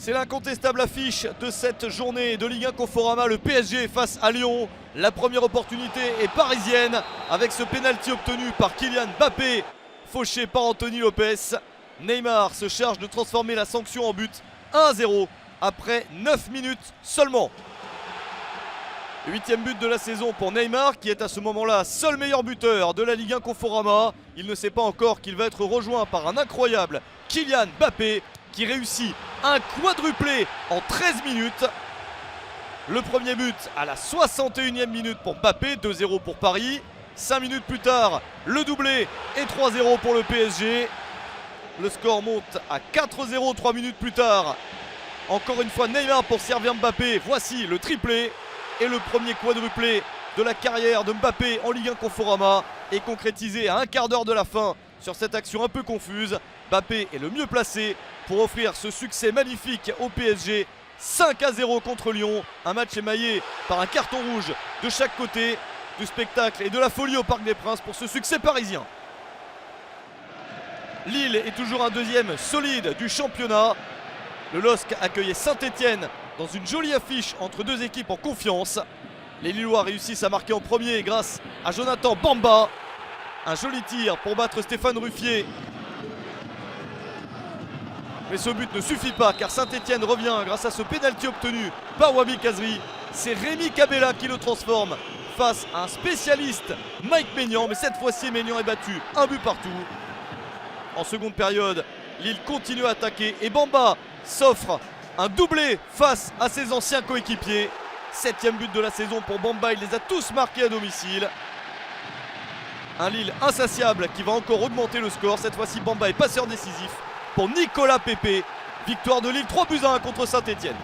C'est l'incontestable affiche de cette journée de Ligue 1 Conforama, le PSG face à Lyon. La première opportunité est parisienne avec ce pénalty obtenu par Kylian Mbappé, fauché par Anthony Lopez. Neymar se charge de transformer la sanction en but 1-0 après 9 minutes seulement. 8e but de la saison pour Neymar qui est à ce moment-là seul meilleur buteur de la Ligue 1 Conforama. Il ne sait pas encore qu'il va être rejoint par un incroyable Kylian Mbappé qui réussit un quadruplé en 13 minutes. Le premier but à la 61e minute pour Mbappé, 2-0 pour Paris. 5 minutes plus tard, le doublé et 3-0 pour le PSG. Le score monte à 4-0 3 minutes plus tard. Encore une fois Neymar pour servir Mbappé. Voici le triplé et le premier quadruplé de la carrière de Mbappé en Ligue 1 Conforama est concrétisé à un quart d'heure de la fin sur cette action un peu confuse. Mbappé est le mieux placé pour offrir ce succès magnifique au PSG. 5-0 contre Lyon, un match émaillé par un carton rouge de chaque côté, du spectacle et de la folie au Parc des Princes pour ce succès parisien. Lille est toujours un deuxième solide du championnat. Le LOSC accueillait Saint-Etienne dans une jolie affiche entre deux équipes en confiance. Les Lillois réussissent à marquer en premier grâce à Jonathan Bamba. Un joli tir pour battre Stéphane Ruffier. Mais ce but ne suffit pas car Saint-Etienne revient grâce à ce pénalty obtenu par Wahbi Khazri. C'est Rémi Cabella qui le transforme face à un spécialiste, Mike Maignan. Mais cette fois-ci, Maignan est battu un but partout. En seconde période, Lille continue à attaquer et Bamba s'offre un doublé face à ses anciens coéquipiers. 7e but de la saison pour Bamba, il les a tous marqués à domicile. Un Lille insatiable qui va encore augmenter le score. Cette fois-ci, Bamba est passeur décisif pour Nicolas Pepe. Victoire de Lille 3-1 contre Saint-Etienne.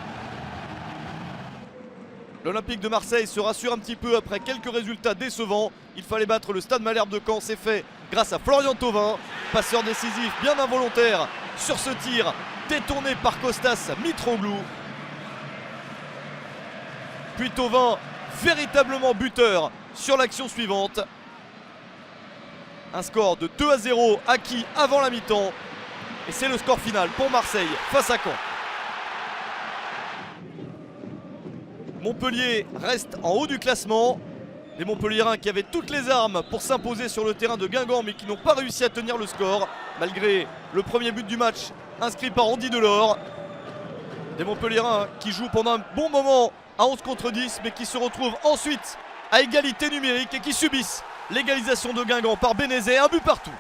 L'Olympique de Marseille se rassure un petit peu après quelques résultats décevants. Il fallait battre le Stade Malherbe de Caen, c'est fait grâce à Florian Thauvin. Passeur décisif bien involontaire sur ce tir détourné par Kostas Mitroglou. Puis Thauvin, véritablement buteur sur l'action suivante. Un score de 2-0 acquis avant la mi-temps. Et c'est le score final pour Marseille face à Caen. Montpellier reste en haut du classement. Les Montpelliérains qui avaient toutes les armes pour s'imposer sur le terrain de Guingamp mais qui n'ont pas réussi à tenir le score malgré le premier but du match inscrit par Andy Delors. Des Montpelliérains qui jouent pendant un bon moment à 11 contre 10 mais qui se retrouvent ensuite à égalité numérique et qui subissent l'égalisation de Guingamp par Bénézet, un but partout.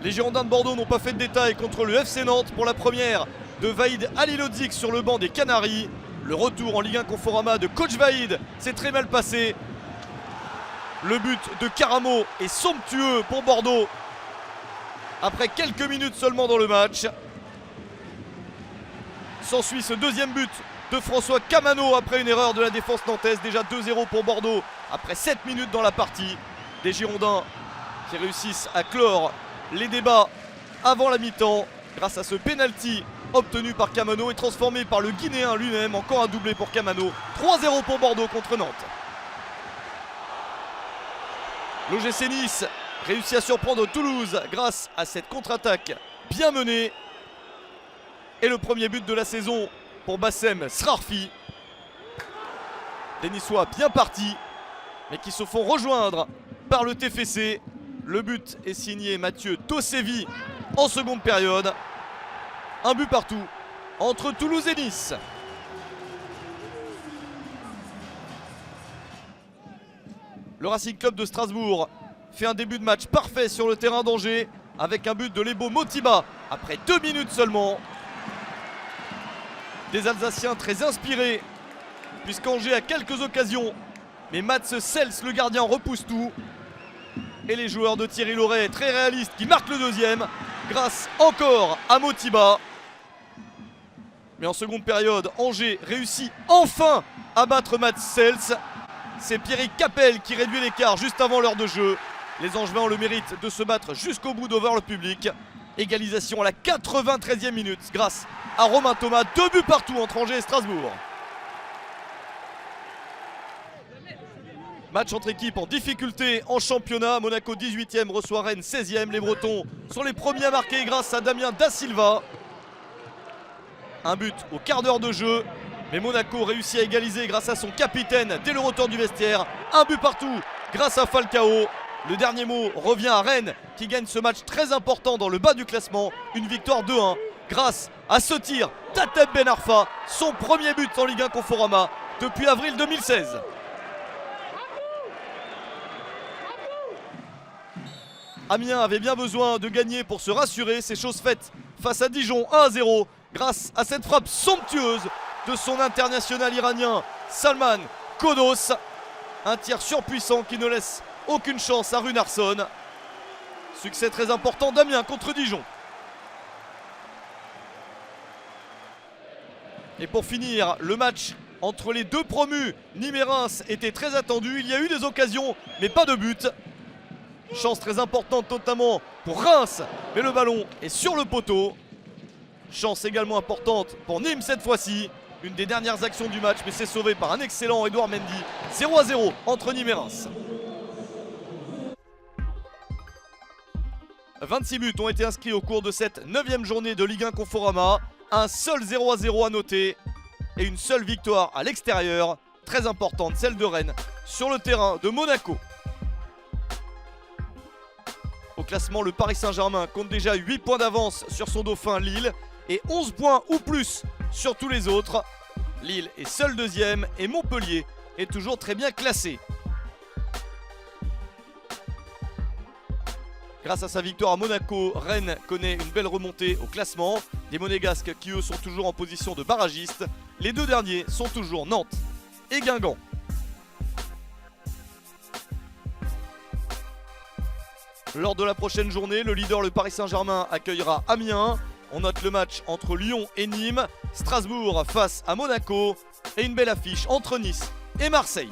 Les Girondins de Bordeaux n'ont pas fait de détails contre le FC Nantes pour la première de Vahid Halilhodžić sur le banc des Canaries. Le retour en Ligue 1 Conforama de coach Vahid s'est très mal passé. Le but de Karamo est somptueux pour Bordeaux après quelques minutes seulement dans le match. S'ensuit ce deuxième but de François Camano après une erreur de la défense nantaise. Déjà 2-0 pour Bordeaux après 7 minutes dans la partie. Des Girondins qui réussissent à clore les débats avant la mi-temps grâce à ce penalty obtenu par Camano et transformé par le Guinéen lui-même. Encore un doublé pour Camano. 3-0 pour Bordeaux contre Nantes. L'OGC Nice réussit à surprendre Toulouse grâce à cette contre-attaque bien menée. Et le premier but de la saison pour Bassem Srarfi. Des Niçois bien partis mais qui se font rejoindre par le TFC. Le but est signé Mathieu Tossevi en seconde période. Un but partout entre Toulouse et Nice. Le Racing Club de Strasbourg fait un début de match parfait sur le terrain d'Angers avec un but de Lebo Motiba après 2 minutes seulement. Des Alsaciens très inspirés puisqu'Angers a quelques occasions mais Mats Sels le gardien repousse tout. Et les joueurs de Thierry Laurey très réalistes qui marquent le deuxième grâce encore à Motiba. Mais en seconde période, Angers réussit enfin à battre Mats Sels. C'est Pierrick Capel qui réduit l'écart juste avant l'heure de jeu. Les Angevins ont le mérite de se battre jusqu'au bout devant le public. Égalisation à la 93e minute grâce à Romain Thomas. 2 buts partout entre Angers et Strasbourg. Match entre équipes en difficulté en championnat. Monaco 18e reçoit Rennes 16e. Les Bretons sont les premiers à marquer grâce à Damien Da Silva. Un but au quart d'heure de jeu. Mais Monaco réussit à égaliser grâce à son capitaine dès le retour du vestiaire. Un but partout grâce à Falcao. Le dernier mot revient à Rennes qui gagne ce match très important dans le bas du classement. Une victoire 2-1 grâce à ce tir d'Ateb Ben Arfa. Son premier but en Ligue 1 Conforama depuis avril 2016. Amiens avait bien besoin de gagner pour se rassurer. C'est chose faite face à Dijon 1-0 grâce à cette frappe somptueuse de son international iranien Salman Khodos. Un tir surpuissant qui ne laisse aucune chance à Runarsson. Succès très important d'Amiens contre Dijon. Et pour finir, le match entre les deux promus, Nîmes et Reims, était très attendu. Il y a eu des occasions, mais pas de but. Chance très importante notamment pour Reims, mais le ballon est sur le poteau. Chance également importante pour Nîmes cette fois-ci. Une des dernières actions du match, mais c'est sauvé par un excellent Edouard Mendy. 0-0 entre Nîmes et Reims. 26 buts ont été inscrits au cours de cette 9e journée de Ligue 1 Conforama. Un seul 0-0 à noter et une seule victoire à l'extérieur, très importante, celle de Rennes, sur le terrain de Monaco. Au classement, le Paris Saint-Germain compte déjà 8 points d'avance sur son dauphin Lille et 11 points ou plus sur tous les autres. Lille est seul deuxième et Montpellier est toujours très bien classé. Grâce à sa victoire à Monaco, Rennes connaît une belle remontée au classement. Les Monégasques qui eux sont toujours en position de barragistes. Les deux derniers sont toujours Nantes et Guingamp. Lors de la prochaine journée, le leader, le Paris Saint-Germain, accueillera Amiens. On note le match entre Lyon et Nîmes, Strasbourg face à Monaco et une belle affiche entre Nice et Marseille.